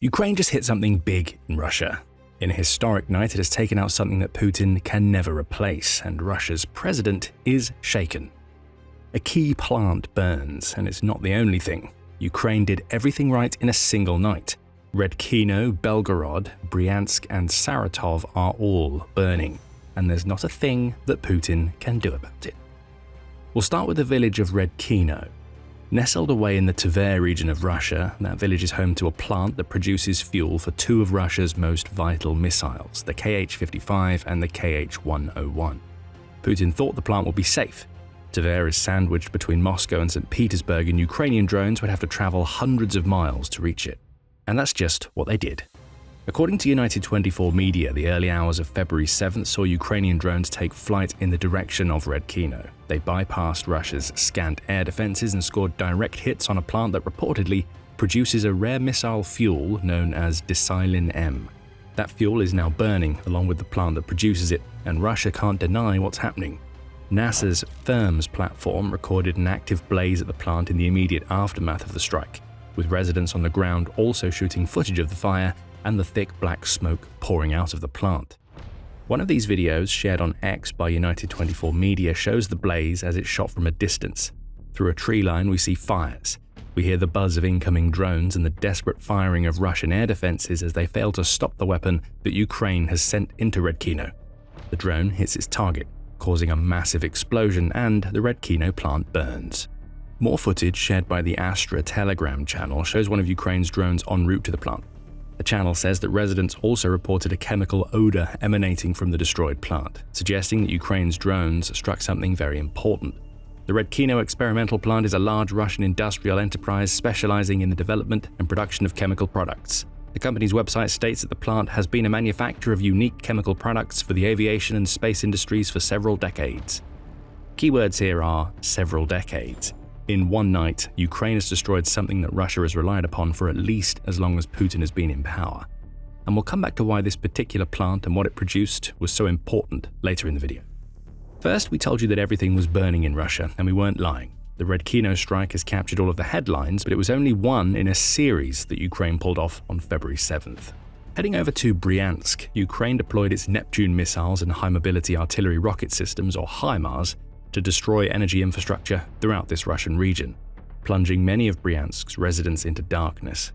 Ukraine just hit something big in Russia. In a historic night, it has taken out something that Putin can never replace, and Russia's president is shaken. A key plant burns, and it's not the only thing. Ukraine did everything right in a single night. Redkino, Belgorod, Bryansk, and Saratov are all burning, and there's not a thing that Putin can do about it. We'll start with the village of Redkino. Nestled away in the Tver region of Russia, that village is home to a plant that produces fuel for two of Russia's most vital missiles, the Kh-55 and the Kh-101. Putin thought the plant would be safe. Tver is sandwiched between Moscow and St. Petersburg, and Ukrainian drones would have to travel hundreds of miles to reach it. And that's just what they did. According to United 24 media, the early hours of February 7th saw Ukrainian drones take flight in the direction of Redkino. They bypassed Russia's scant air defenses and scored direct hits on a plant that reportedly produces a rare missile fuel known as disilin M. That fuel is now burning along with the plant that produces it, and Russia can't deny what's happening. NASA's FIRMS platform recorded an active blaze at the plant in the immediate aftermath of the strike, with residents on the ground also shooting footage of the fire and the thick black smoke pouring out of the plant. One of these videos, shared on X by United 24 media, shows the blaze as it's shot from a distance. Through a tree line, we see fires. We hear the buzz of incoming drones and the desperate firing of Russian air defenses as they fail to stop the weapon that Ukraine has sent into Redkino. The drone hits its target, causing a massive explosion, and the Redkino plant burns. More footage shared by the Astra Telegram channel shows one of Ukraine's drones en route to the plant. The channel says that residents also reported a chemical odor emanating from the destroyed plant, suggesting that Ukraine's drones struck something very important. The Redkino experimental plant is a large Russian industrial enterprise specializing in the development and production of chemical products. The company's website states that the plant has been a manufacturer of unique chemical products for the aviation and space industries for several decades. Keywords here are several decades. In one night, Ukraine has destroyed something that Russia has relied upon for at least as long as Putin has been in power. And we'll come back to why this particular plant and what it produced was so important later in the video. First, we told you that everything was burning in Russia, and we weren't lying. The Redkino strike has captured all of the headlines, but it was only one in a series that Ukraine pulled off on February 7th. Heading over to Bryansk, Ukraine deployed its Neptune missiles and high-mobility artillery rocket systems, or HIMARS, to destroy energy infrastructure throughout this Russian region, plunging many of Bryansk's residents into darkness.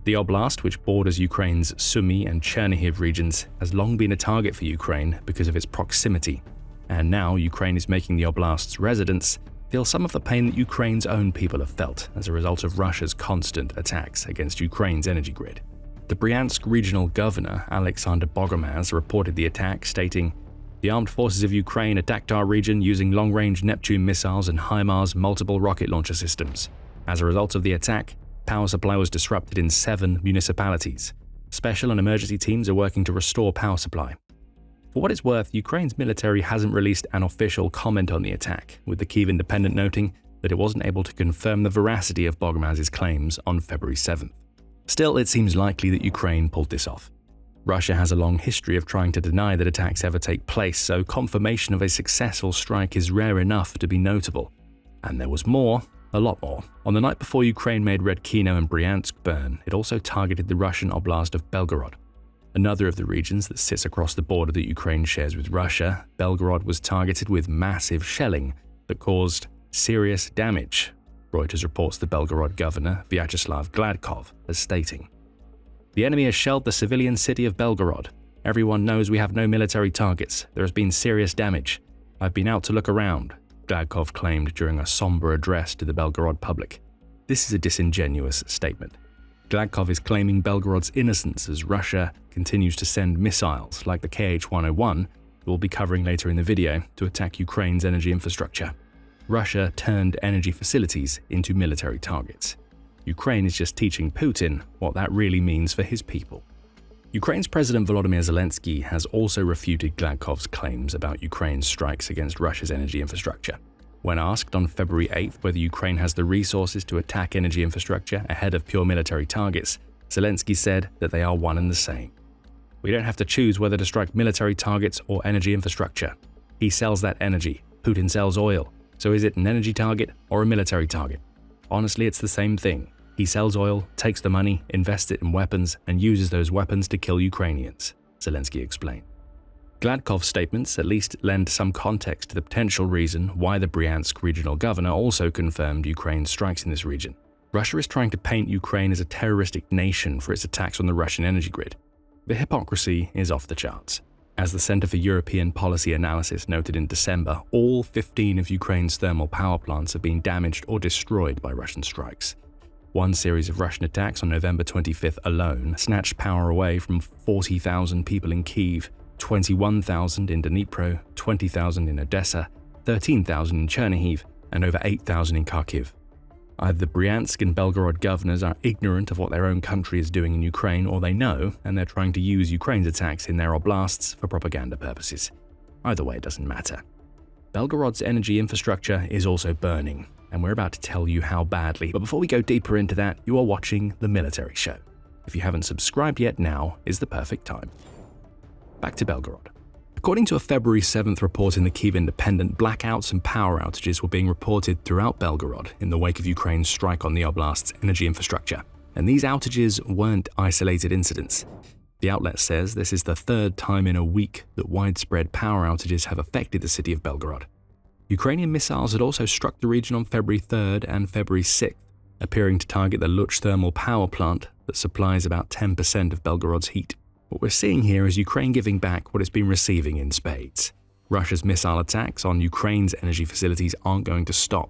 The oblast, which borders Ukraine's Sumy and Chernihiv regions, has long been a target for Ukraine because of its proximity, and now Ukraine is making the oblast's residents feel some of the pain that Ukraine's own people have felt as a result of Russia's constant attacks against Ukraine's energy grid. The Bryansk regional governor, Alexander Bogomaz, reported the attack, stating, "The armed forces of Ukraine attacked our region using long-range Neptune missiles and HIMARS multiple rocket launcher systems. As a result of the attack, power supply was disrupted in 7 municipalities. Special and emergency teams are working to restore power supply." For what it's worth, Ukraine's military hasn't released an official comment on the attack, with the Kyiv Independent noting that it wasn't able to confirm the veracity of Bogomaz's claims on February 7th. Still, it seems likely that Ukraine pulled this off. Russia has a long history of trying to deny that attacks ever take place, so confirmation of a successful strike is rare enough to be notable. And there was more, a lot more. On the night before Ukraine made Redkino and Bryansk burn, it also targeted the Russian oblast of Belgorod. Another of the regions that sits across the border that Ukraine shares with Russia, Belgorod was targeted with massive shelling that caused serious damage. Reuters reports the Belgorod governor, Vyacheslav Gladkov, as stating, "The enemy has shelled the civilian city of Belgorod. Everyone knows we have no military targets. There has been serious damage. I've been out to look around," Gladkov claimed during a somber address to the Belgorod public. This is a disingenuous statement. Gladkov is claiming Belgorod's innocence as Russia continues to send missiles like the Kh-101, we'll be covering later in the video, to attack Ukraine's energy infrastructure. Russia turned energy facilities into military targets. Ukraine is just teaching Putin what that really means for his people. Ukraine's President Volodymyr Zelensky has also refuted Gladkov's claims about Ukraine's strikes against Russia's energy infrastructure. When asked on February 8th whether Ukraine has the resources to attack energy infrastructure ahead of pure military targets, Zelensky said that they are one and the same. "We don't have to choose whether to strike military targets or energy infrastructure. He sells that energy. Putin sells oil. So is it an energy target or a military target? Honestly, it's the same thing. He sells oil, takes the money, invests it in weapons, and uses those weapons to kill Ukrainians, Zelensky explained. Gladkov's statements at least lend some context to the potential reason why the Bryansk regional governor also confirmed Ukraine's strikes in this region. Russia is trying to paint Ukraine as a terroristic nation for its attacks on the Russian energy grid. The hypocrisy is off the charts. As the Center for European Policy Analysis noted in December, all 15 of Ukraine's thermal power plants have been damaged or destroyed by Russian strikes. One series of Russian attacks on November 25th alone snatched power away from 40,000 people in Kyiv, 21,000 in Dnipro, 20,000 in Odessa, 13,000 in Chernihiv, and over 8,000 in Kharkiv. Either the Bryansk and Belgorod governors are ignorant of what their own country is doing in Ukraine, or they know, and they're trying to use Ukraine's attacks in their oblasts for propaganda purposes. Either way, it doesn't matter. Belgorod's energy infrastructure is also burning, and we're about to tell you how badly. But before we go deeper into that, you are watching The Military Show. If you haven't subscribed yet, now is the perfect time. Back to Belgorod. According to a February 7th report in the Kyiv Independent, blackouts and power outages were being reported throughout Belgorod in the wake of Ukraine's strike on the oblast's energy infrastructure. And these outages weren't isolated incidents. The outlet says this is the third time in a week that widespread power outages have affected the city of Belgorod. Ukrainian missiles had also struck the region on February 3rd and February 6th, appearing to target the Luch thermal power plant that supplies about 10% of Belgorod's heat. What we're seeing here is Ukraine giving back what it's been receiving in spades. Russia's missile attacks on Ukraine's energy facilities aren't going to stop.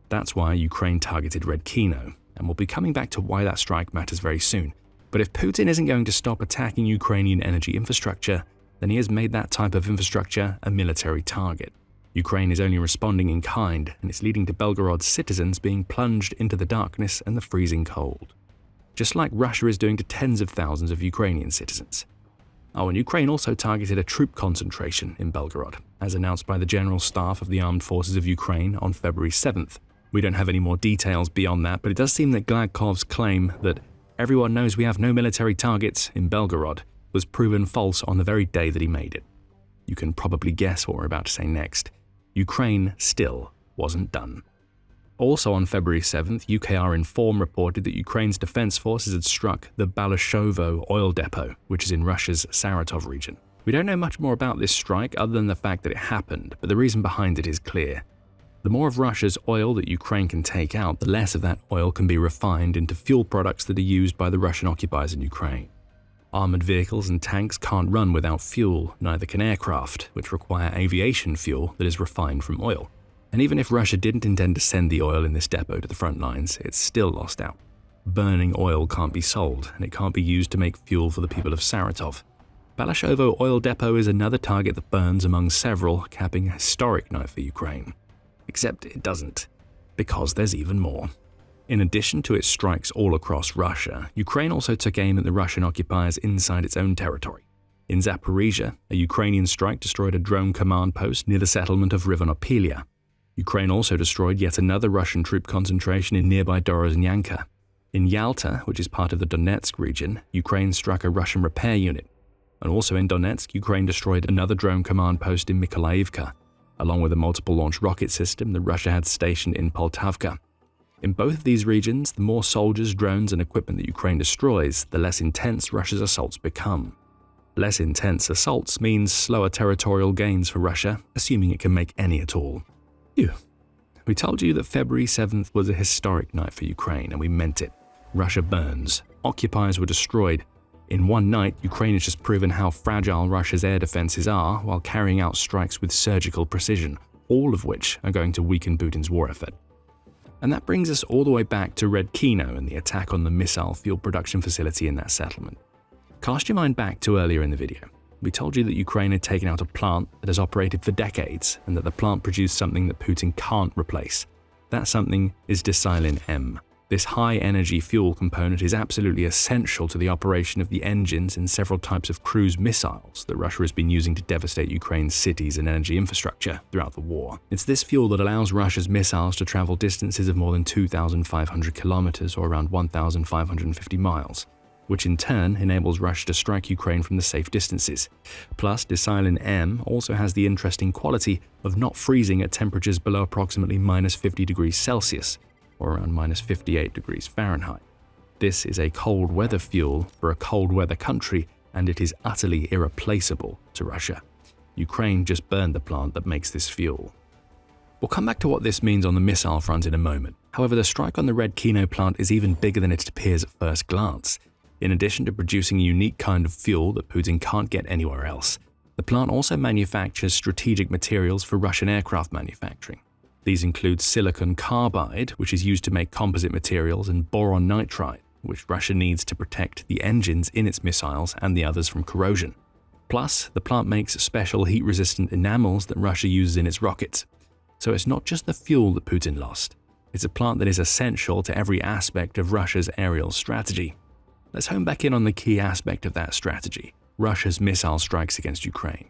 That's why Ukraine targeted Redkino, and we'll be coming back to why that strike matters very soon. But if Putin isn't going to stop attacking Ukrainian energy infrastructure, then he has made that type of infrastructure a military target. Ukraine is only responding in kind, and it's leading to Belgorod's citizens being plunged into the darkness and the freezing cold, just like Russia is doing to tens of thousands of Ukrainian citizens. Oh, and Ukraine also targeted a troop concentration in Belgorod, as announced by the General Staff of the Armed Forces of Ukraine on February 7th. We don't have any more details beyond that, but it does seem that Gladkov's claim that everyone knows we have no military targets in Belgorod was proven false on the very day that he made it. You can probably guess what we're about to say next. Ukraine still wasn't done. Also on February 7th, UKR Inform reported that Ukraine's defense forces had struck the Balashovo oil depot, which is in Russia's Saratov region. We don't know much more about this strike other than the fact that it happened, but the reason behind it is clear. The more of Russia's oil that Ukraine can take out, the less of that oil can be refined into fuel products that are used by the Russian occupiers in Ukraine. Armored vehicles and tanks can't run without fuel, neither can aircraft, which require aviation fuel that is refined from oil. And even if Russia didn't intend to send the oil in this depot to the front lines, it's still lost out. Burning oil can't be sold, and it can't be used to make fuel for the people of Saratov. Balashovo oil depot is another target that burns among several, capping a historic night for Ukraine. Except it doesn't, because there's even more. In addition to its strikes all across Russia, Ukraine also took aim at the Russian occupiers inside its own territory. In Zaporizhia, a Ukrainian strike destroyed a drone command post near the settlement of Rivonopilia. Ukraine also destroyed yet another Russian troop concentration in nearby Dorozhnyanka. In Yalta, which is part of the Donetsk region, Ukraine struck a Russian repair unit. And also in Donetsk, Ukraine destroyed another drone command post in Mykolaiivka, along with a multiple launch rocket system that Russia had stationed in Poltavka. In both of these regions, the more soldiers, drones, and equipment that Ukraine destroys, the less intense Russia's assaults become. Less intense assaults means slower territorial gains for Russia, assuming it can make any at all. Phew. We told you that February 7th was a historic night for Ukraine, and we meant it. Russia burns. Occupiers were destroyed. In one night, Ukraine has just proven how fragile Russia's air defenses are while carrying out strikes with surgical precision, all of which are going to weaken Putin's war effort. And that brings us all the way back to Redkino and the attack on the missile fuel production facility in that settlement. Cast your mind back to earlier in the video. We told you that Ukraine had taken out a plant that has operated for decades and that the plant produced something that Putin can't replace. That something is Desilin M. This high-energy fuel component is absolutely essential to the operation of the engines in several types of cruise missiles that Russia has been using to devastate Ukraine's cities and energy infrastructure throughout the war. It's this fuel that allows Russia's missiles to travel distances of more than 2,500 kilometers or around 1,550 miles, which in turn enables Russia to strike Ukraine from the safe distances. Plus, Desilin M also has the interesting quality of not freezing at temperatures below approximately -50 degrees Celsius, or around -58 degrees Fahrenheit. This is a cold weather fuel for a cold weather country, and it is utterly irreplaceable to Russia. Ukraine just burned the plant that makes this fuel. We'll come back to what this means on the missile front in a moment. However, the strike on the Redkino plant is even bigger than it appears at first glance. In addition to producing a unique kind of fuel that Putin can't get anywhere else, the plant also manufactures strategic materials for Russian aircraft manufacturing. These include silicon carbide, which is used to make composite materials, and boron nitride, which Russia needs to protect the engines in its missiles and the others from corrosion. Plus, the plant makes special heat-resistant enamels that Russia uses in its rockets. So it's not just the fuel that Putin lost. It's a plant that is essential to every aspect of Russia's aerial strategy. Let's hone back in on the key aspect of that strategy: Russia's missile strikes against Ukraine.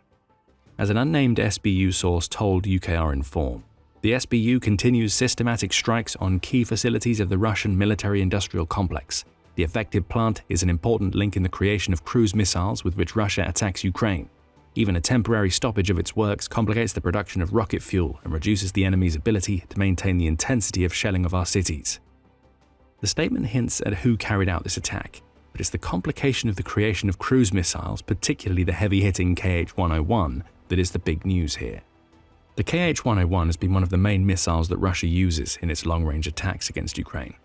As an unnamed SBU source told UKR Inform, the SBU continues systematic strikes on key facilities of the Russian military-industrial complex. The affected plant is an important link in the creation of cruise missiles with which Russia attacks Ukraine. Even a temporary stoppage of its works complicates the production of rocket fuel and reduces the enemy's ability to maintain the intensity of shelling of our cities. The statement hints at who carried out this attack, but it's the complication of the creation of cruise missiles, particularly the heavy-hitting KH-101, that is the big news here. The KH-101 has been one of the main missiles that Russia uses in its long-range attacks against Ukraine.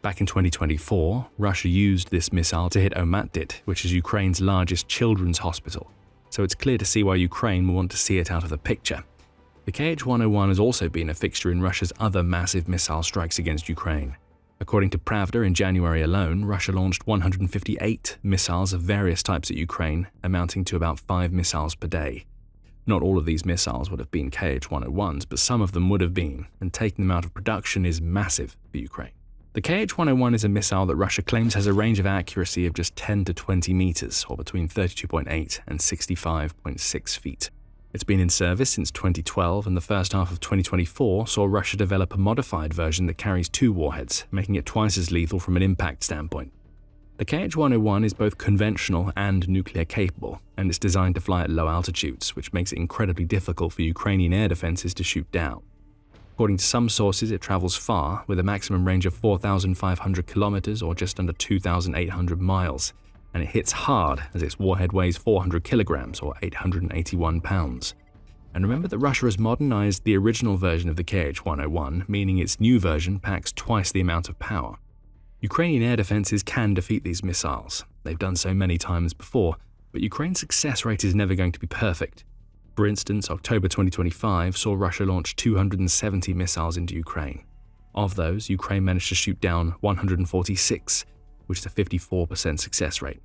Back in 2024, Russia used this missile to hit Omatdit, which is Ukraine's largest children's hospital, so it's clear to see why Ukraine will want to see it out of the picture. The KH-101 has also been a fixture in Russia's other massive missile strikes against Ukraine. According to Pravda, in January alone, Russia launched 158 missiles of various types at Ukraine, amounting to about 5 missiles per day. Not all of these missiles would have been KH-101s, but some of them would have been, and taking them out of production is massive for Ukraine. The KH-101 is a missile that Russia claims has a range of accuracy of just 10 to 20 meters, or between 32.8 and 65.6 feet. It's been in service since 2012, and the first half of 2024 saw Russia develop a modified version that carries 2 warheads, making it twice as lethal from an impact standpoint. The KH-101 is both conventional and nuclear capable, and it's designed to fly at low altitudes, which makes it incredibly difficult for Ukrainian air defenses to shoot down. According to some sources, it travels far, with a maximum range of 4,500 kilometers or just under 2,800 miles, and it hits hard as its warhead weighs 400 kilograms or 881 pounds. And remember that Russia has modernized the original version of the KH-101, meaning its new version packs twice the amount of power. Ukrainian air defenses can defeat these missiles. They've done so many times before, but Ukraine's success rate is never going to be perfect. For instance, October 2025 saw Russia launch 270 missiles into Ukraine. Of those, Ukraine managed to shoot down 146, which is a 54% success rate.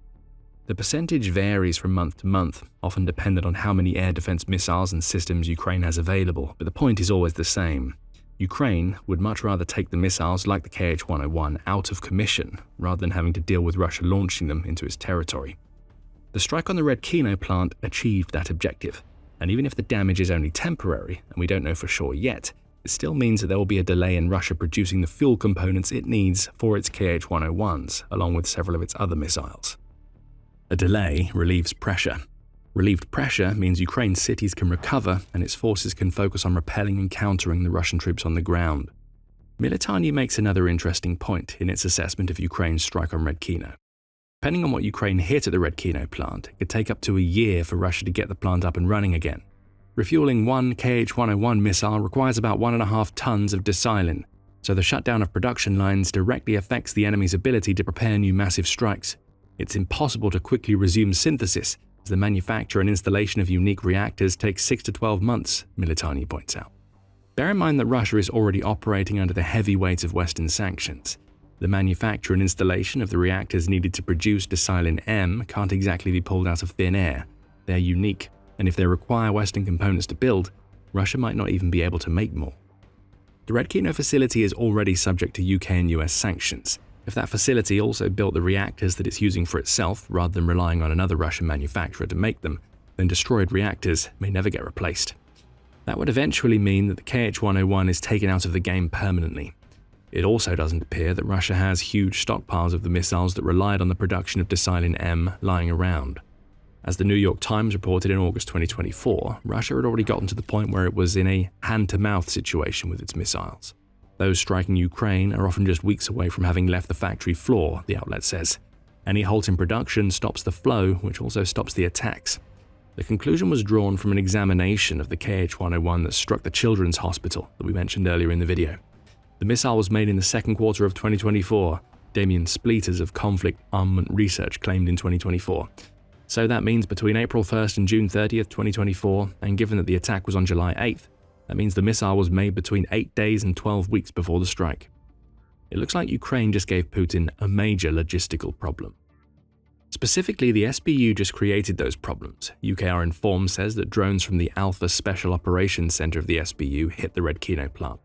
The percentage varies from month to month, often dependent on how many air defense missiles and systems Ukraine has available, but the point is always the same. Ukraine would much rather take the missiles like the KH-101 out of commission rather than having to deal with Russia launching them into its territory. The strike on the Redkino plant achieved that objective. And even if the damage is only temporary, and we don't know for sure yet, it still means that there will be a delay in Russia producing the fuel components it needs for its KH-101s, along with several of its other missiles. A delay relieves pressure. Relieved pressure means Ukraine's cities can recover and its forces can focus on repelling and countering the Russian troops on the ground. Militani makes another interesting point in its assessment of Ukraine's strike on Redkino. Depending on what Ukraine hit at the Redkino plant, it could take up to a year for Russia to get the plant up and running again. Refueling one KH-101 missile requires about 1.5 tons of desilin, so the shutdown of production lines directly affects the enemy's ability to prepare new massive strikes. It's impossible to quickly resume synthesis, as the manufacture and installation of unique reactors takes 6 to 12 months, Militani points out. Bear in mind that Russia is already operating under the heavy weight of Western sanctions. The manufacture and installation of the reactors needed to produce desilin M can't exactly be pulled out of thin air. They're unique, and if they require Western components to build, Russia might not even be able to make more. The Redkino facility is already subject to UK and US sanctions. If that facility also built the reactors that it's using for itself rather than relying on another Russian manufacturer to make them, then destroyed reactors may never get replaced. That would eventually mean that the KH-101 is taken out of the game permanently. It also doesn't appear that Russia has huge stockpiles of the missiles that relied on the production of desilin M lying around. As the New York Times reported in August 2024, Russia had already gotten to the point where it was in a hand-to-mouth situation with its missiles. Those striking Ukraine are often just weeks away from having left the factory floor, the outlet says. Any halt in production stops the flow, which also stops the attacks. The conclusion was drawn from an examination of the Kh-101 that struck the children's hospital that we mentioned earlier in the video. The missile was made in the second quarter of 2024, Damien Spleeters of Conflict Armament Research claimed in 2024. So that means between April 1st and June 30th, 2024, and given that the attack was on July 8th, that means the missile was made between 8 days and 12 weeks before the strike. It looks like Ukraine just gave Putin a major logistical problem. Specifically, the SBU just created those problems. UKR Inform says that drones from the Alpha Special Operations Center of the SBU hit the Redkino plant.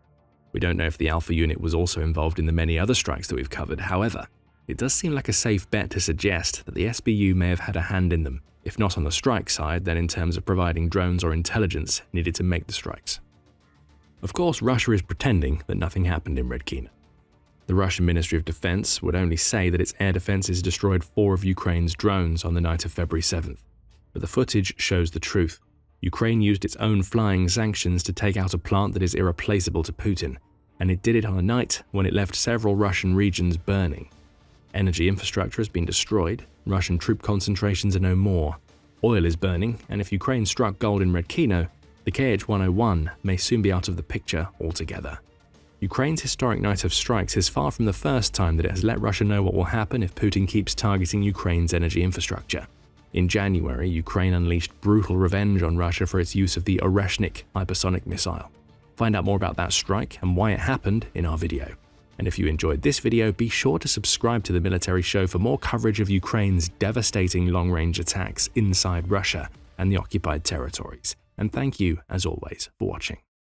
We don't know if the Alpha unit was also involved in the many other strikes that we've covered. However, it does seem like a safe bet to suggest that the SBU may have had a hand in them, if not on the strike side, then in terms of providing drones or intelligence needed to make the strikes. Of course, Russia is pretending that nothing happened in Redkino. The Russian Ministry of Defense would only say that its air defenses destroyed 4 of Ukraine's drones on the night of February 7th. But the footage shows the truth. Ukraine used its own flying sanctions to take out a plant that is irreplaceable to Putin, and it did it on a night when it left several Russian regions burning. Energy infrastructure has been destroyed, Russian troop concentrations are no more, oil is burning, and if Ukraine struck gold in Redkino, the Kh-101 may soon be out of the picture altogether. Ukraine's historic night of strikes is far from the first time that it has let Russia know what will happen if Putin keeps targeting Ukraine's energy infrastructure. In January, Ukraine unleashed brutal revenge on Russia for its use of the Oreshnik hypersonic missile. Find out more about that strike and why it happened in our video. And if you enjoyed this video, be sure to subscribe to the Military Show for more coverage of Ukraine's devastating long-range attacks inside Russia and the occupied territories. And thank you, as always, for watching.